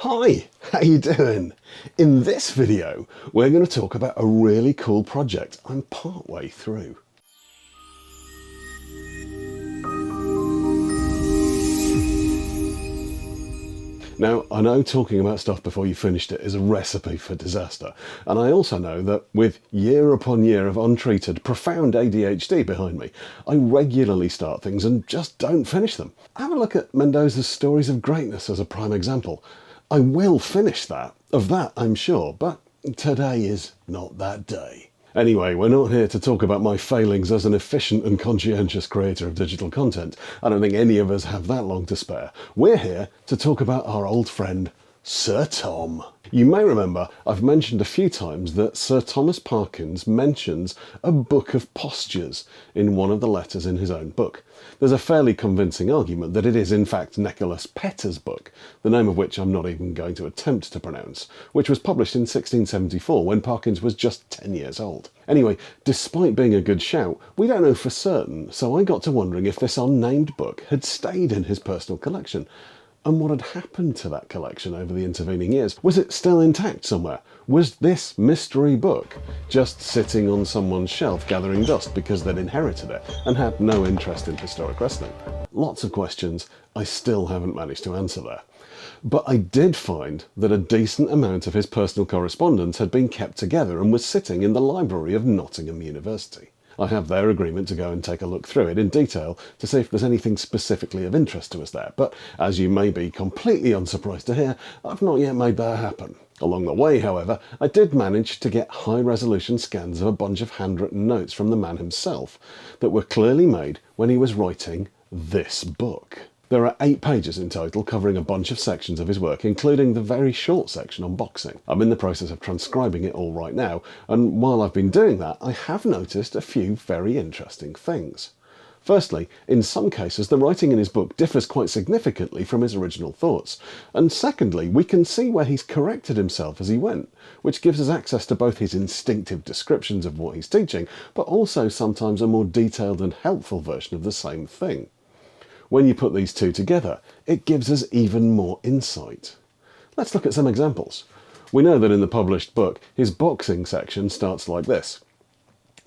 Hi, how you doing? In this video, we're going to talk about a really cool project I'm partway through. Now, I know talking about stuff before you finished it is a recipe for disaster, and I also know that with year upon year of untreated, profound ADHD behind me, I regularly start things and just don't finish them. Have a look at Mendoza's Stories of Greatness as a prime example. I will finish that, of that I'm sure, but today is not that day. Anyway, we're not here to talk about my failings as an efficient and conscientious creator of digital content. I don't think any of us have that long to spare. We're here to talk about our old friend, Sir Tom. You may remember I've mentioned a few times that Sir Thomas Parkyns mentions a book of postures in one of the letters in his own book. There's a fairly convincing argument that it is in fact Nicholas Petter's book, the name of which I'm not even going to attempt to pronounce, which was published in 1674 when Parkyns was just 10 years old. Anyway, despite being a good shout, we don't know for certain, so I got to wondering if this unnamed book had stayed in his personal collection. And what had happened to that collection over the intervening years? Was it still intact somewhere? Was this mystery book just sitting on someone's shelf gathering dust because they'd inherited it and had no interest in historic wrestling? Lots of questions I still haven't managed to answer there. But I did find that a decent amount of his personal correspondence had been kept together and was sitting in the library of Nottingham University. I have their agreement to go and take a look through it in detail to see if there's anything specifically of interest to us there, but as you may be completely unsurprised to hear, I've not yet made that happen. Along the way, however, I did manage to get high-resolution scans of a bunch of handwritten notes from the man himself that were clearly made when he was writing this book. There are 8 pages in total, covering a bunch of sections of his work, including the very short section on boxing. I'm in the process of transcribing it all right now, and while I've been doing that, I have noticed a few very interesting things. Firstly, in some cases, the writing in his book differs quite significantly from his original thoughts. And secondly, we can see where he's corrected himself as he went, which gives us access to both his instinctive descriptions of what he's teaching, but also sometimes a more detailed and helpful version of the same thing. When you put these two together, it gives us even more insight. Let's look at some examples. We know that in the published book, his boxing section starts like this.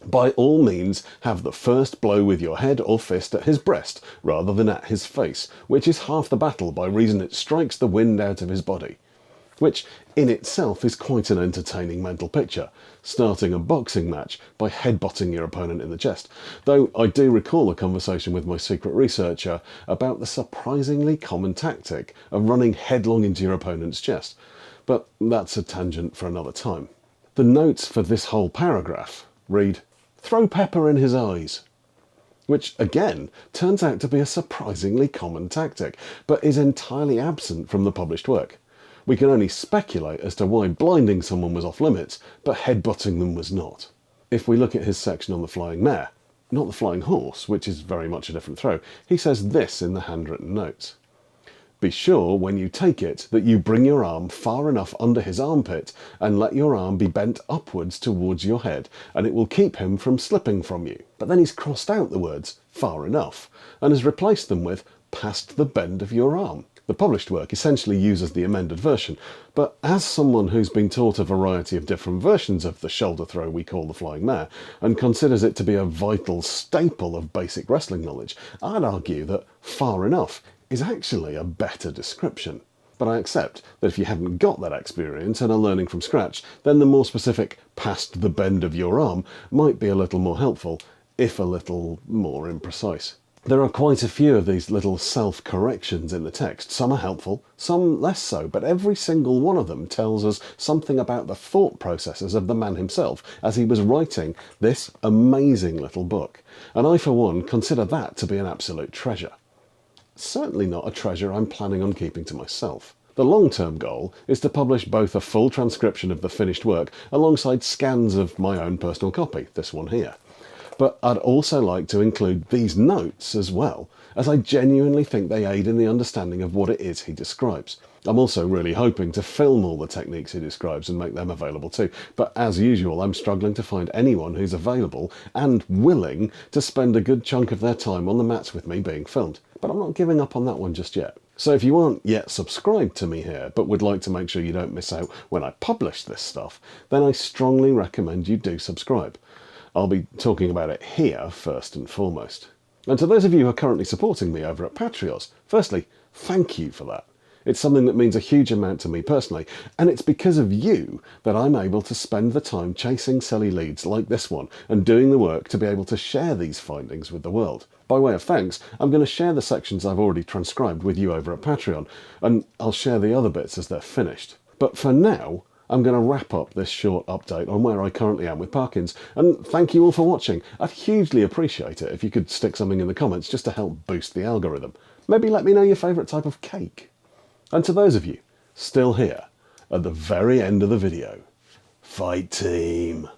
By all means, have the first blow with your head or fist at his breast, rather than at his face, which is half the battle by reason it strikes the wind out of his body. Which in itself is quite an entertaining mental picture, starting a boxing match by headbutting your opponent in the chest, though I do recall a conversation with my secret researcher about the surprisingly common tactic of running headlong into your opponent's chest, but that's a tangent for another time. The notes for this whole paragraph read, "Throw pepper in his eyes," which again turns out to be a surprisingly common tactic, but is entirely absent from the published work. We can only speculate as to why blinding someone was off limits, but headbutting them was not. If we look at his section on the flying mare, not the flying horse, which is very much a different throw, he says this in the handwritten notes. Be sure when you take it that you bring your arm far enough under his armpit and let your arm be bent upwards towards your head, and it will keep him from slipping from you. But then he's crossed out the words far enough and has replaced them with past the bend of your arm. The published work essentially uses the amended version, but as someone who's been taught a variety of different versions of the shoulder throw we call the flying mare, and considers it to be a vital staple of basic wrestling knowledge, I'd argue that far enough is actually a better description. But I accept that if you haven't got that experience and are learning from scratch, then the more specific past the bend of your arm might be a little more helpful, if a little more imprecise. There are quite a few of these little self-corrections in the text. Some are helpful, some less so, but every single one of them tells us something about the thought processes of the man himself as he was writing this amazing little book. And I, for one, consider that to be an absolute treasure. Certainly not a treasure I'm planning on keeping to myself. The long-term goal is to publish both a full transcription of the finished work alongside scans of my own personal copy, this one here. But I'd also like to include these notes as well, as I genuinely think they aid in the understanding of what it is he describes. I'm also really hoping to film all the techniques he describes and make them available too, but as usual I'm struggling to find anyone who's available and willing to spend a good chunk of their time on the mats with me being filmed. But I'm not giving up on that one just yet. So if you aren't yet subscribed to me here, but would like to make sure you don't miss out when I publish this stuff, then I strongly recommend you do subscribe. I'll be talking about it here first and foremost. And to those of you who are currently supporting me over at PatreOz, firstly, thank you for that. It's something that means a huge amount to me personally, and it's because of you that I'm able to spend the time chasing silly leads like this one and doing the work to be able to share these findings with the world. By way of thanks, I'm going to share the sections I've already transcribed with you over at Patreon, and I'll share the other bits as they're finished. But for now, I'm going to wrap up this short update on where I currently am with Parkyns, and thank you all for watching. I'd hugely appreciate it if you could stick something in the comments just to help boost the algorithm. Maybe let me know your favourite type of cake. And to those of you still here at the very end of the video, fight team!